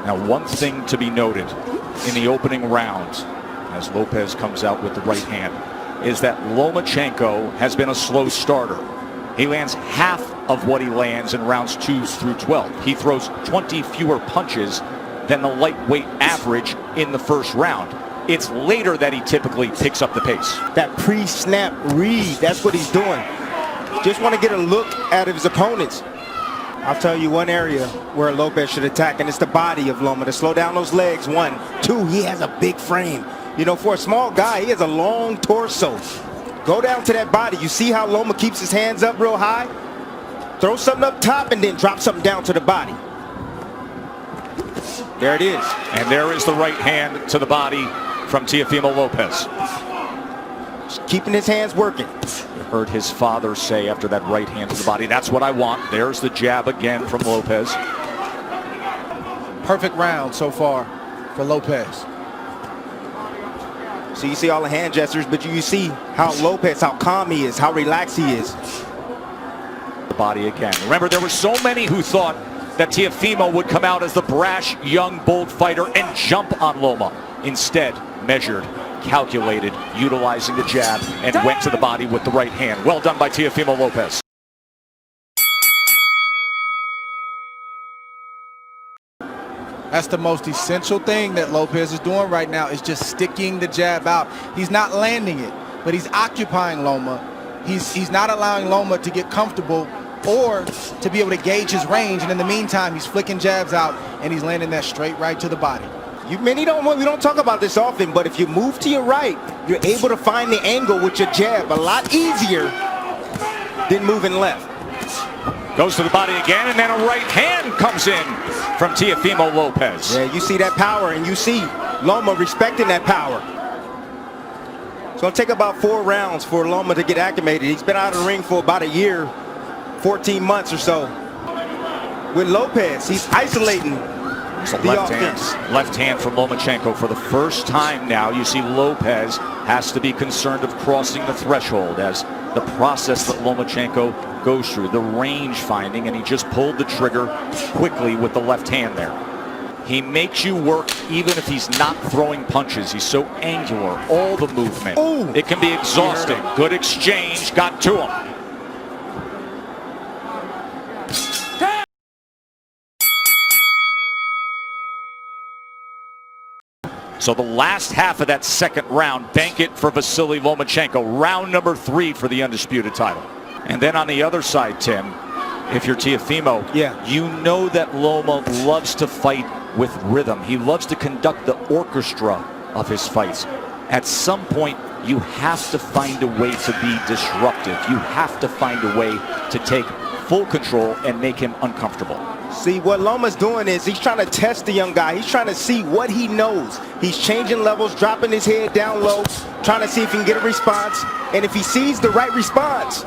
Now, one thing to be noted in the opening round, as Lopez comes out with the right hand, is that Lomachenko has been a slow starter. He lands half of what he lands in rounds 2 through 12. He throws 20 fewer punches than the lightweight average in the first round. It's later that he typically picks up the pace. That pre-snap read, that's what he's doing. Just want to get a look at his opponents. I'll tell you one area where Lopez should attack, and it's the body of Loma, to slow down those legs. 1, 2, he has a big frame. You know, for a small guy, he has a long torso. Go down to that body. You see how Loma keeps his hands up real high? Throw something up top and then drop something down to the body. There it is. And there is the right hand to the body from Teofimo Lopez. Just keeping his hands working. Heard his father say after that right hand to the body, that's what I want. There's the jab again from Lopez. Perfect round so far for Lopez. So you see all the hand gestures, but you see how Lopez, how calm he is, how relaxed he is. The body again. Remember, there were so many who thought that Teofimo would come out as the brash, young, bold fighter and jump on Loma. Instead, measured, calculated, utilizing the jab, and went to the body with the right hand. Well done by Teofimo Lopez. That's the most essential thing that Lopez is doing right now, is just sticking the jab out. He's not landing it, but he's occupying Loma. He's not allowing Loma to get comfortable or to be able to gauge his range, and in the meantime, he's flicking jabs out and he's landing that straight right to the body. We don't talk about this often, but if you move to your right, you're able to find the angle with your jab a lot easier than moving left. Goes to the body again, and then a right hand comes in from Teofimo Lopez. Yeah, you see that power, and you see Loma respecting that power. It's going to take about 4 rounds for Loma to get acclimated. He's been out of the ring for about a year, 14 months or so. With Lopez, he's isolating the offense. Left hand from Lomachenko. For the first time now, you see Lopez has to be concerned of crossing the threshold as the process that Lomachenko goes through, the range finding, and he just pulled the trigger quickly with the left hand there. He makes you work even if he's not throwing punches. He's so angular, all the movement. Ooh. It can be exhausting. Good exchange, got to him. So the last half of that second round, bank it for Vasiliy Lomachenko. Round number 3 for the undisputed title. And then on the other side, Tim, if you're Teofimo, you know that Loma loves to fight with rhythm. He loves to conduct the orchestra of his fights. At some point, you have to find a way to be disruptive. You have to find a way to take full control and make him uncomfortable. See, what Loma's doing is he's trying to test the young guy. He's trying to see what he knows. He's changing levels, dropping his head down low, trying to see if he can get a response. And if he sees the right response,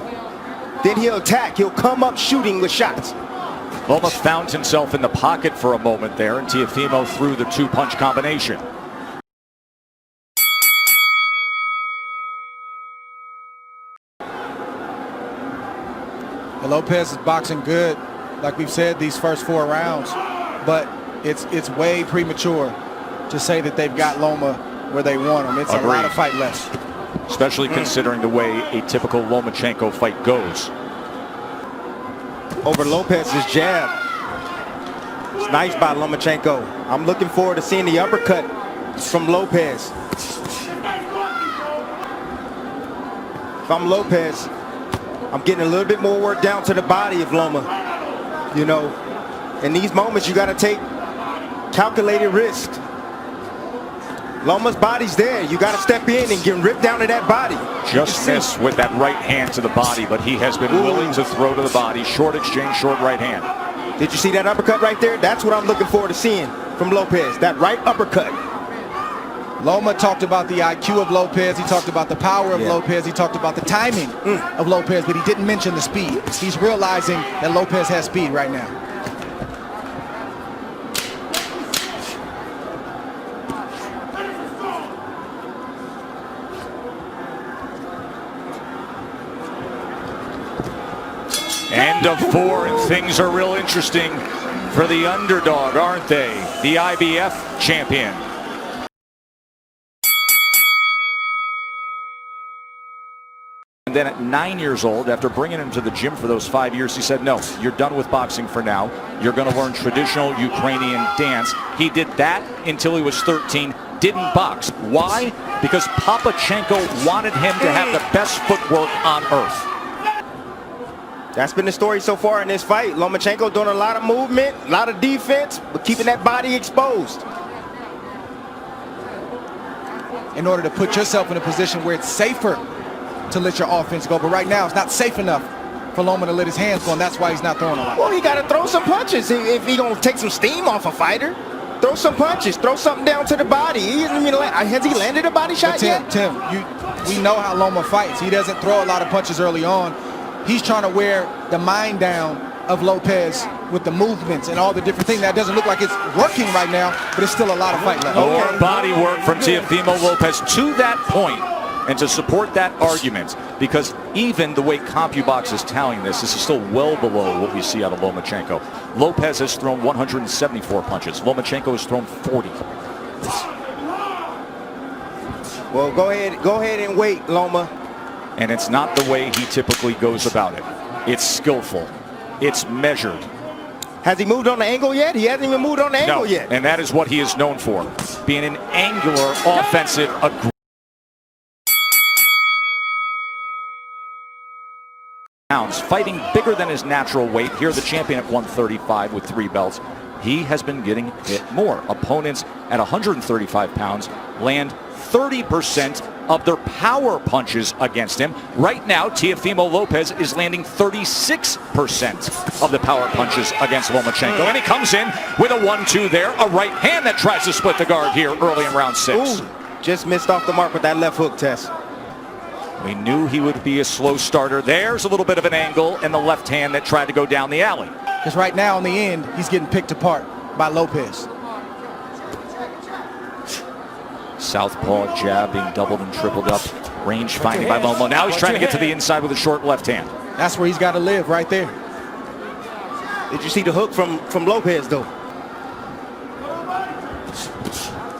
then he'll attack. He'll come up shooting with shots. Loma found himself in the pocket for a moment there, and Teofimo threw the 2-punch combination. Lopez is boxing good, like we've said, these first 4 rounds, but it's way premature to say that they've got Loma where they want him. It's a lot of fight left. Especially considering the way a typical Lomachenko fight goes. Over Lopez's jab. It's nice by Lomachenko. I'm looking forward to seeing the uppercut from Lopez. If I'm Lopez, I'm getting a little bit more work down to the body of Loma. You know, in these moments, you got to take calculated risks. Loma's body's there. You got to step in and get ripped down to that body. Just missed with that right hand to the body, but he has been willing to throw to the body. Short exchange, short right hand. Did you see that uppercut right there? That's what I'm looking forward to seeing from Lopez, that right uppercut. Loma talked about the IQ of Lopez. He talked about the power of Lopez. He talked about the timing of Lopez, but he didn't mention the speed. He's realizing that Lopez has speed right now. End of 4, and things are real interesting for the underdog, aren't they? The IBF champion. And then at 9 years old, after bringing him to the gym for those 5 years, he said, no, you're done with boxing for now. You're going to learn traditional Ukrainian dance. He did that until he was 13, didn't box. Why? Because Lomachenko wanted him to have the best footwork on earth. That's been the story so far in this fight. Lomachenko doing a lot of movement, a lot of defense, but keeping that body exposed. In order to put yourself in a position where it's safer to let your offense go, but right now it's not safe enough for Loma to let his hands go, and that's why he's not throwing a lot. Well, he got to throw some punches if he gonna take some steam off a fighter. Throw some punches, throw something down to the body. He hasn't even has he landed a body shot yet? Tim, we know how Loma fights. He doesn't throw a lot of punches early on. He's trying to wear the mind down of Lopez with the movements and all the different things. That doesn't look like it's working right now, but it's still a lot of fight left. More body work from Teofimo Lopez to that point. And to support that argument, because even the way CompuBox is tallying this is still well below what we see out of Lomachenko. Lopez has thrown 174 punches. Lomachenko has thrown 40. Well, go ahead and wait, Loma. And it's not the way he typically goes about it. It's skillful. It's measured. Has he moved on the angle yet? He hasn't even moved on the angle yet. And that is what he is known for, being an angular, offensive, aggressive. Fighting bigger than his natural weight. Here the champion at 135 with 3 belts. He has been getting hit more. Opponents at 135 pounds land 30% of their power punches against him. Right now, Teofimo Lopez is landing 36% of the power punches against Lomachenko. And he comes in with a 1-2 there. A right hand that tries to split the guard here early in round 6. Ooh, just missed off the mark with that left hook, Tess. We knew he would be a slow starter. There's a little bit of an angle in the left hand that tried to go down the alley. Because right now in the end, he's getting picked apart by Lopez. Southpaw jab being doubled and tripled up. Range finding by Loma. Now he's trying to get to the inside with a short left hand. That's where he's got to live, right there. Did you see the hook from Lopez, though?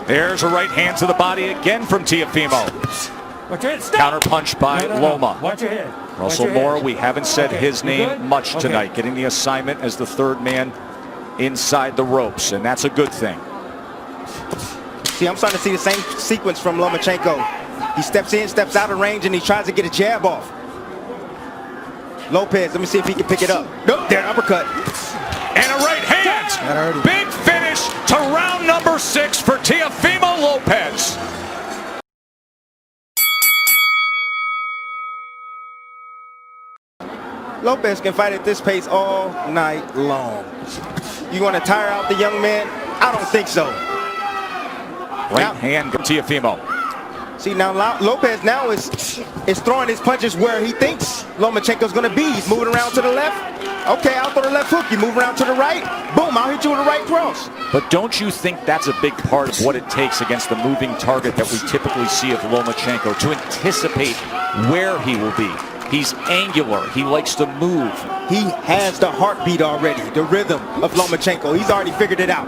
There's a right hand to the body again from Teofimo. Counter punch by Loma. Watch your head. Russell Moore, we haven't said his name much tonight. Getting the assignment as the third man inside the ropes, and that's a good thing. See, I'm starting to see the same sequence from Lomachenko. He steps in, steps out of range, and he tries to get a jab off. Lopez, let me see if he can pick it up. Nope, there, uppercut. And a right hand. Big finish to round number 6 for Teofimo Lopez. Lopez can fight at this pace all night long. You want to tire out the young man? I don't think so. Right hand from Teofimo. See, now Lopez now is throwing his punches where he thinks Lomachenko's going to be. He's moving around to the left. Okay, I'll throw the left hook. You move around to the right. Boom, I'll hit you with a right cross. But don't you think that's a big part of what it takes against the moving target that we typically see of Lomachenko, to anticipate where he will be? He's angular. He likes to move. He has the heartbeat already, the rhythm of Lomachenko. He's already figured it out.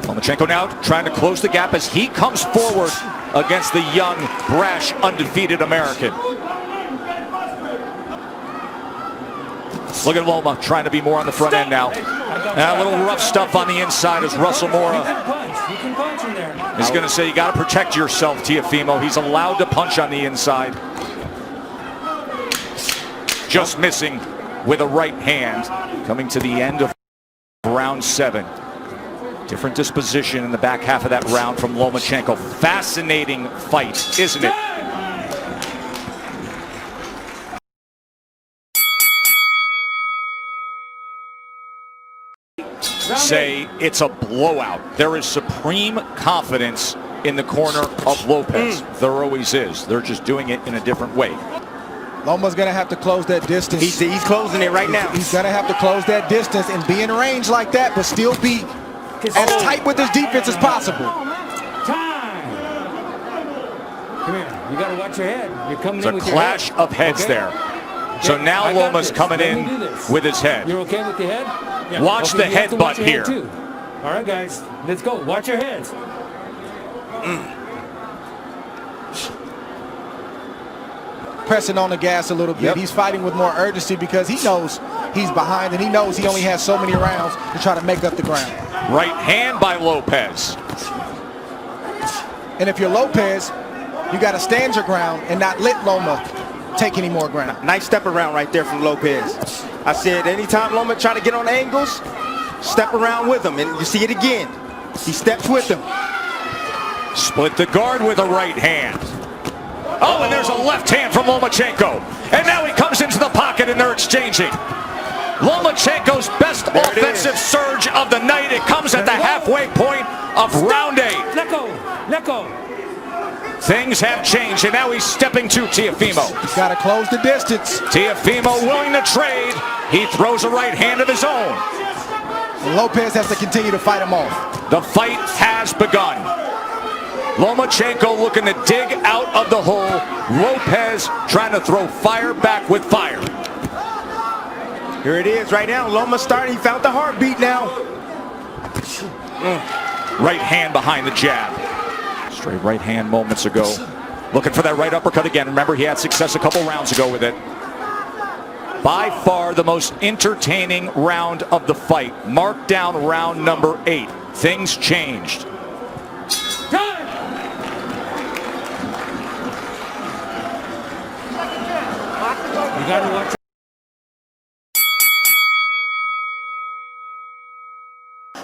Lomachenko now trying to close the gap as he comes forward against the young, brash, undefeated American. Look at Loma trying to be more on the front end now. And a little rough stuff on the inside as Russell Moore is going to say, you got to protect yourself, Teofimo. He's allowed to punch on the inside. Just missing with a right hand. Coming to the end of round 7. Different disposition in the back half of that round from Lomachenko. Fascinating fight, isn't it? Say it's a blowout. There is supreme confidence in the corner of Lopez. There always is. They're just doing it in a different way. Loma's going to have to close that distance. He's closing it right now. He's going to have to close that distance and be in range like that, but still be as tight with his defense as possible. Time. Come here. You got to watch your head. You're coming in with your head. It's a clash of heads there. So now I got Loma's this. coming Let me in do this. with his head. You're okay with the head? Yeah. Watch the you have to watch headbutt your head here. too. All right, guys, let's go. Watch your heads. Pressing on the gas a little bit. He's fighting with more urgency because he knows he's behind and he knows he only has so many rounds to try to make up the ground. Right hand by Lopez. And if you're Lopez, you got to stand your ground and not let Loma take any more ground. Nice step around right there from Lopez. I said anytime Loma try to get on angles, step around with him. And you see it again. He steps with him. Split the guard with a right hand. Oh, and there's a left hand from Lomachenko. And now he comes into the pocket and they're exchanging. Lomachenko's best offensive surge of the night. It comes at the halfway point of round 8. Let go. Let go. Things have changed, and now he's stepping to Teofimo. He's got to close the distance. Teofimo willing to trade. He throws a right hand of his own. And Lopez has to continue to fight him off. The fight has begun. Lomachenko looking to dig out of the hole. Lopez trying to throw fire back with fire. Here it is right now. Loma started. He found the heartbeat now. Right hand behind the jab. Straight right hand moments ago. Looking for that right uppercut again. Remember, he had success a couple rounds ago with it. By far the most entertaining round of the fight. Mark down round number 8. Things changed. You got to watch.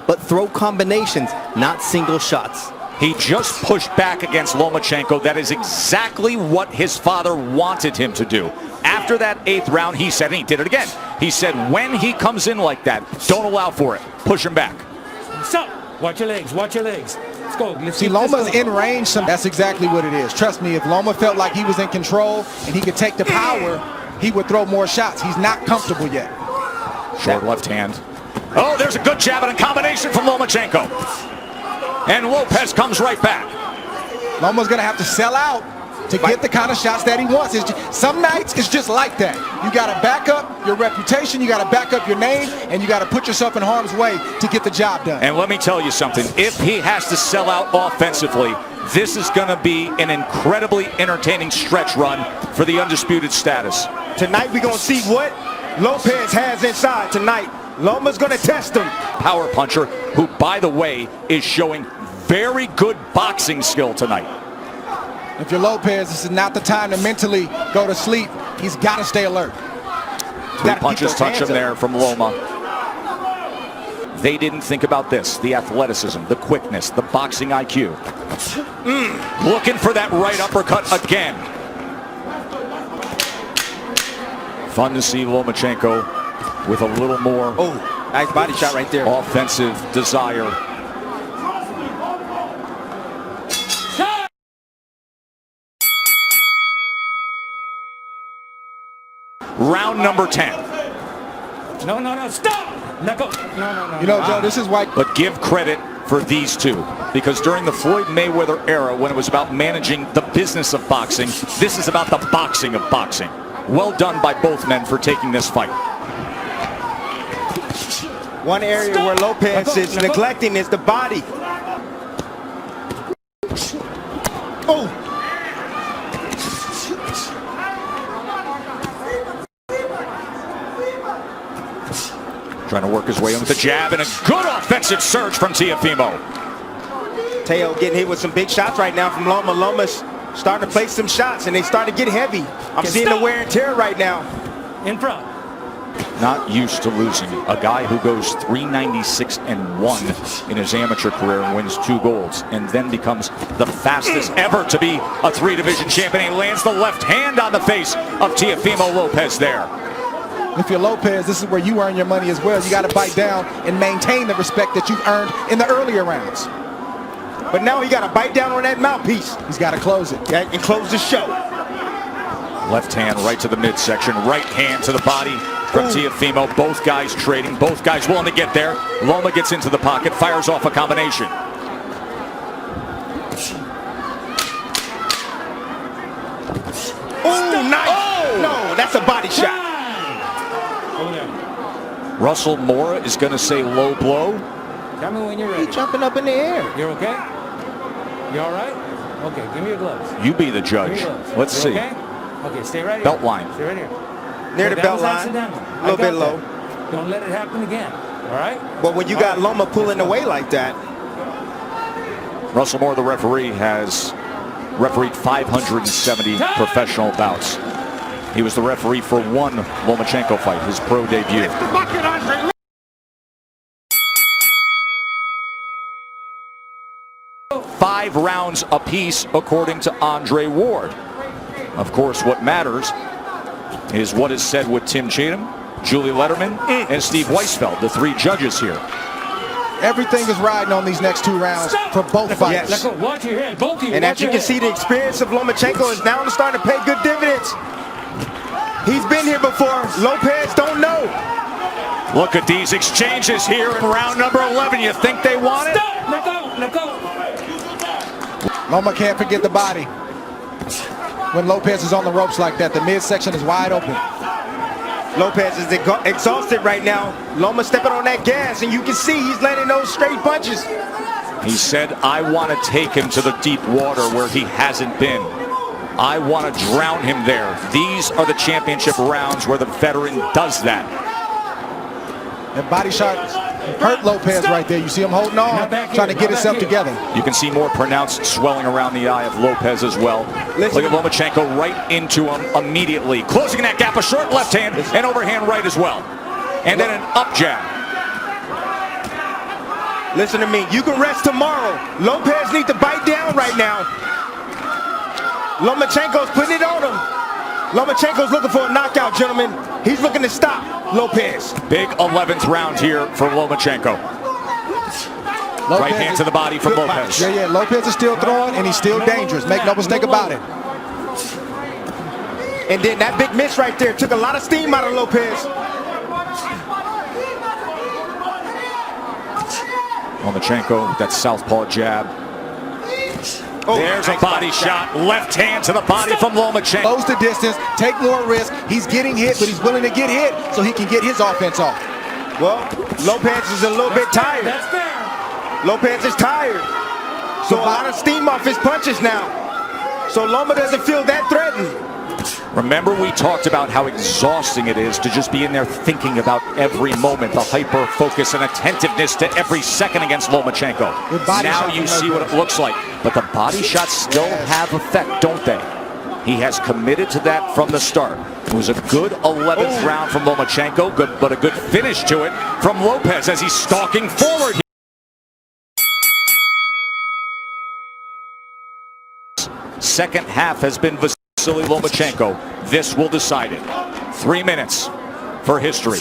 But throw combinations, not single shots. He just pushed back against Lomachenko. That is exactly what his father wanted him to do. After that 8th round, he said, and he did it again. He said, when he comes in like that, don't allow for it. Push him back. Stop. Watch your legs. Watch your legs. Let's go. Let's See, keep this Loma's going. in range. That's exactly what it is. Trust me, if Loma felt like he was in control and he could take the power, he would throw more shots. He's not comfortable yet. Short left hand. Oh, there's a good jab and a combination from Lomachenko. And Lopez comes right back. Loma's going to have to sell out to get the kind of shots that he wants. Some nights it's just like that. You got to back up your reputation, you got to back up your name, and you got to put yourself in harm's way to get the job done. And let me tell you something. If he has to sell out offensively, this is going to be an incredibly entertaining stretch run for the undisputed status. Tonight we're going to see what Lopez has inside tonight. Loma's going to test him. Power puncher, who, by the way, is showing very good boxing skill tonight. If you're Lopez, this is not the time to mentally go to sleep. He's got to stay alert. 3 punches touch him there from Loma. They didn't think about this. The athleticism, the quickness, the boxing IQ. Looking for that right uppercut again. Fun to see Lomachenko with a little more Nice body shot right there. offensive desire. Round number 10. No, stop. Let go. No. You know, Joe, this is why. But give credit for these two, because during the Floyd Mayweather era, when it was about managing the business of boxing, this is about the boxing of boxing. Well done by both men for taking this fight. One area where Lopez is neglecting is the body. Oh! Trying to work his way in with the jab and a good offensive surge from Teofimo. Teo getting hit with some big shots right now from Loma. Loma's starting to place some shots and they start to get heavy. I'm seeing the wear and tear right now. In front. Not used to losing. A guy who goes 396-1 in his amateur career and wins 2 golds, and then becomes the fastest ever to be a 3-division champion. He lands the left hand on the face of Teofimo Lopez there. If you're Lopez, this is where you earn your money as well. You got to bite down and maintain the respect that you've earned in the earlier rounds. But now he got to bite down on that mouthpiece. He's got to close it. Yeah, and close the show. Left hand right to the midsection, right hand to the body from Teofimo. Both guys trading, both guys willing to get there. Loma gets into the pocket, fires off a combination. Oh, nice. Oh! No. Oh, that's a body shot. Over there. Russell Mora is going to say low blow. Tell me when you're ready. He's jumping up in the air. You're okay? You all right? Okay, give me your gloves. You be the Give me judge. your gloves. Let's You see. Okay? Okay, stay right here. Belt line. Stay right here. Near the That belt was line. accidental. A little I got bit low. that. Don't let it happen again. All right? But when you got Loma pulling away like that, Russell Mora, the referee, has refereed 570 professional bouts. He was the referee for one Lomachenko fight, his pro debut. 5 rounds apiece, according to Andre Ward. Of course, what matters is what is said with Tim Cheatham, Julie Letterman, and Steve Weisfeld, the 3 judges here. Everything is riding on these next 2 rounds for both fights. Let go. Watch your head. Both of you. and watch as you your can head. see, the experience of Lomachenko is now starting to pay good dividends. He's been here before. Lopez don't know. Look at these exchanges here in round number 11. You think they want it? Stop. Let go. Let go. Loma can't forget the body. When Lopez is on the ropes like that, the midsection is wide open. Lopez is exhausted right now. Loma stepping on that gas, and you can see he's landing those straight punches. He said, I want to take him to the deep water where he hasn't been. I want to drown him there. These are the championship rounds where the veteran does that. And body shot hurt Lopez right there. You see him holding on, trying to get himself together. You can see more pronounced swelling around the eye of Lopez as well. Look at Lomachenko right into him immediately. Closing that gap, a short left hand and overhand right as well. And then an up jab. Listen to me. You can rest tomorrow. Lopez needs to bite down right now. Lomachenko's putting it on him. Lomachenko's looking for a knockout, gentlemen. He's looking to stop Lopez. Big 11th round here for Lomachenko. Right hand to the body from Lopez. Yeah, Lopez is still throwing, and he's still dangerous. Make no mistake about it. And then that big miss right there took a lot of steam out of Lopez. Lomachenko with that southpaw jab. Oh, there's a body shot. Left hand to the body from Lomachenko. Close the distance, take more risk. He's getting hit, but he's willing to get hit so he can get his offense off. Well, Lopez is a little bit tired. That's fair. Lopez is tired. So a lot of steam off his punches now. So Loma doesn't feel that threatened. Remember, we talked about how exhausting it is to just be in there thinking about every moment, the hyper focus and attentiveness to every second against Lomachenko. Now you see what it looks like. But the body shots still have effect, don't they? He has committed to that from the start. It was a good 11th round from Lomachenko, but a good finish to it from Lopez as he's stalking forward. Second half has been Vasiliy Lomachenko. This will decide it. 3 minutes for history.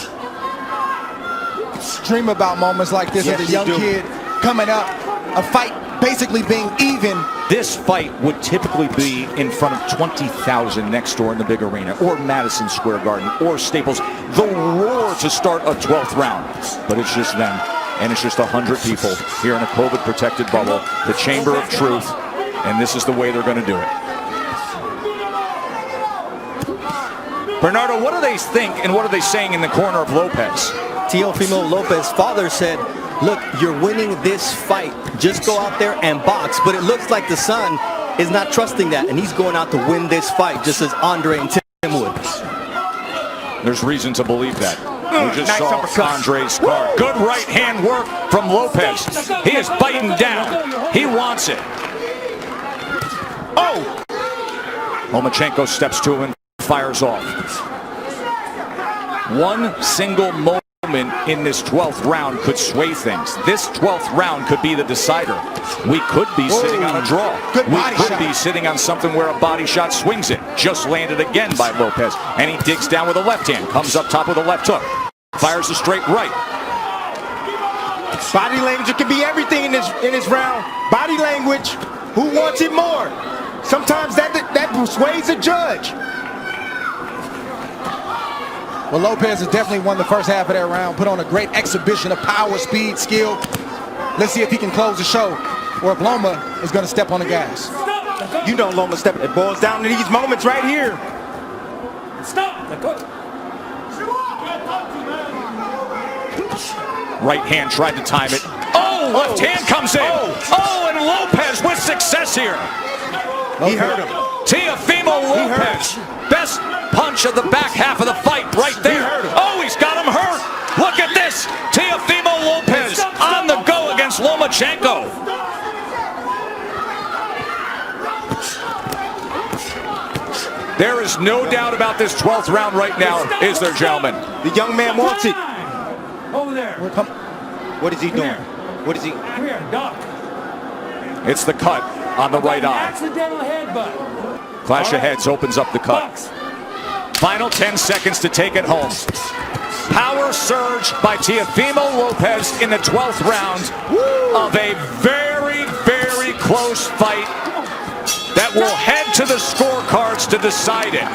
Dream about moments like this as a young kid coming up, a fight basically being even. This fight would typically be in front of 20,000 next door in the big arena, or Madison Square Garden, or Staples. The roar to start a 12th round. But it's just them, and it's just 100 people here in a COVID-protected bubble, the Chamber of Truth, and this is the way they're going to do it. Bernardo, what do they think and what are they saying in the corner of Lopez? Teofimo Lopez's father said, look, you're winning this fight. Just go out there and box. But it looks like the son is not trusting that, and he's going out to win this fight, just as Andre and Tim would. There's reason to believe that. We just saw Andre's card. Good right hand work from Lopez. He is biting down. He wants it. Oh! Lomachenko steps to him and fires off. One single moment in this 12th round could sway things. This 12th round could be the decider. We could be sitting on a draw. We could be sitting on something where a body shot swings it. Just landed again by Lopez. And he digs down with a left hand. Comes up top with a left hook. Fires a straight right. Body language can be everything in this round. Body language. Who wants it more? Sometimes that persuades a judge. Well, Lopez has definitely won the first half of that round, put on a great exhibition of power, speed, skill. Let's see if he can close the show, or if Loma is going to step on the gas. You know Loma step. It boils down to these moments right here. Stop. Right hand tried to time it. Oh, left hand comes in. Oh, and Lopez with success here. He hurt him. Teofimo Lopez. Best punch of the back half of the fight right there. Oh, he's got him hurt. Look at this. Teofimo Lopez on the go against Lomachenko. There is no doubt about this 12th round right now, is there, gentlemen? The young man wants it. Over there. What is he doing? What is he? Come here, duck. It's the cut on the right eye. Accidental headbutt. Clash of heads opens up the cut. Box. Final 10 seconds to take it home. Power surge by Teofimo Lopez in the 12th round of a very, very close fight that will head to the scorecards to decide it.